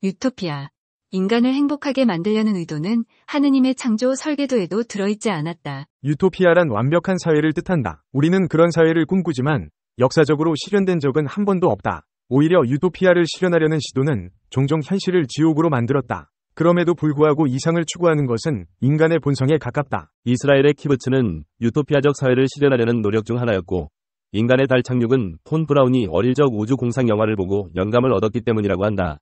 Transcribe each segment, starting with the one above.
유토피아. 인간을 행복하게 만들려는 의도는 하느님의 창조 설계도에도 들어있지 않았다. 유토피아란 완벽한 사회를 뜻한다. 우리는 그런 사회를 꿈꾸지만 역사적으로 실현된 적은 한 번도 없다. 오히려 유토피아를 실현하려는 시도는 종종 현실을 지옥으로 만들었다. 그럼에도 불구하고 이상을 추구하는 것은 인간의 본성에 가깝다. 이스라엘의 키부츠는 유토피아적 사회를 실현하려는 노력 중 하나였고, 인간의 달 착륙은 폰 브라운이 어릴 적 우주 공상 영화를 보고 영감을 얻었기 때문이라고 한다.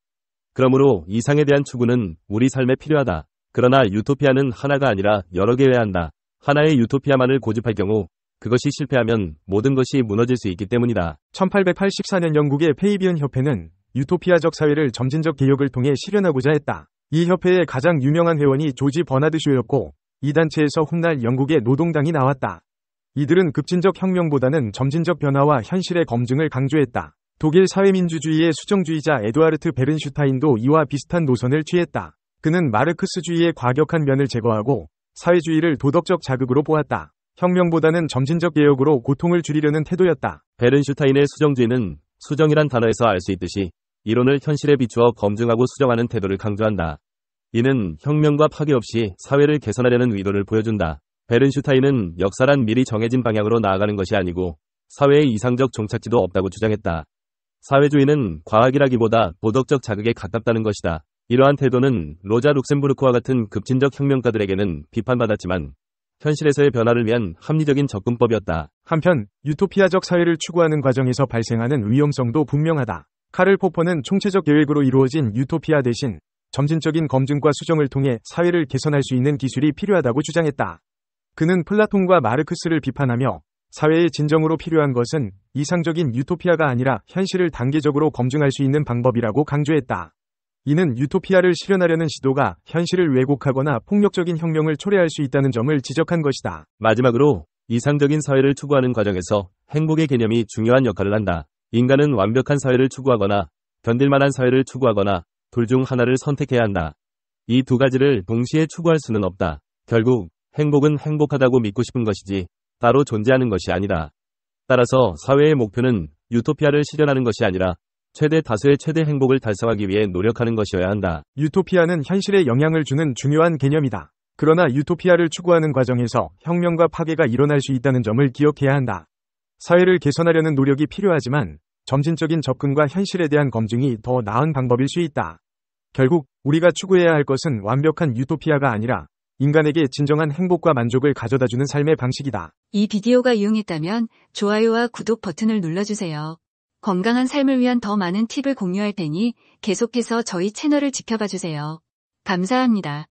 그러므로 이상에 대한 추구는 우리 삶에 필요하다. 그러나 유토피아는 하나가 아니라 여러 개여야 한다. 하나의 유토피아만을 고집할 경우 그것이 실패하면 모든 것이 무너질 수 있기 때문이다. 1884년 영국의 페이비언 협회는 유토피아적 사회를 점진적 개혁을 통해 실현하고자 했다. 이 협회의 가장 유명한 회원이 조지 버나드 쇼였고, 이 단체에서 훗날 영국의 노동당이 나왔다. 이들은 급진적 혁명보다는 점진적 변화와 현실의 검증을 강조했다. 독일 사회민주주의의 수정주의자 에드와르트 베른슈타인도 이와 비슷한 노선을 취했다. 그는 마르크스주의의 과격한 면을 제거하고 사회주의를 도덕적 자극으로 보았다. 혁명보다는 점진적 개혁으로 고통을 줄이려는 태도였다. 베른슈타인의 수정주의는 수정이란 단어에서 알 수 있듯이 이론을 현실에 비추어 검증하고 수정하는 태도를 강조한다. 이는 혁명과 파괴 없이 사회를 개선하려는 의도를 보여준다. 베른슈타인은 역사란 미리 정해진 방향으로 나아가는 것이 아니고 사회의 이상적 종착지도 없다고 주장했다. 사회주의는 과학이라기보다 도덕적 자극에 가깝다는 것이다. 이러한 태도는 로자 룩셈부르크와 같은 급진적 혁명가들에게는 비판받았지만 현실에서의 변화를 위한 합리적인 접근법이었다. 한편 유토피아적 사회를 추구하는 과정에서 발생하는 위험성도 분명하다. 카를 포퍼는 총체적 계획으로 이루어진 유토피아 대신 점진적인 검증과 수정을 통해 사회를 개선할 수 있는 기술이 필요하다고 주장했다. 그는 플라톤과 마르크스를 비판하며 사회의 진정으로 필요한 것은 이상적인 유토피아가 아니라 현실을 단계적으로 검증할 수 있는 방법이라고 강조했다. 이는 유토피아를 실현하려는 시도가 현실을 왜곡하거나 폭력적인 혁명을 초래할 수 있다는 점을 지적한 것이다. 마지막으로 이상적인 사회를 추구하는 과정에서 행복의 개념이 중요한 역할을 한다. 인간은 완벽한 사회를 추구하거나 견딜만한 사회를 추구하거나 둘 중 하나를 선택해야 한다. 이 두 가지를 동시에 추구할 수는 없다. 결국 행복은 행복하다고 믿고 싶은 것이지 따로 존재하는 것이 아니다. 따라서 사회의 목표는 유토피아를 실현하는 것이 아니라 최대 다수의 최대 행복을 달성하기 위해 노력하는 것이어야 한다. 유토피아는 현실에 영향을 주는 중요한 개념이다. 그러나 유토피아를 추구하는 과정에서 혁명과 파괴가 일어날 수 있다는 점을 기억해야 한다. 사회를 개선하려는 노력이 필요하지만 점진적인 접근과 현실에 대한 검증이 더 나은 방법일 수 있다. 결국 우리가 추구해야 할 것은 완벽한 유토피아가 아니라 인간에게 진정한 행복과 만족을 가져다주는 삶의 방식이다. 이 비디오가 유용했다면 좋아요와 구독 버튼을 눌러주세요. 건강한 삶을 위한 더 많은 팁을 공유할 테니 계속해서 저희 채널을 지켜봐주세요. 감사합니다.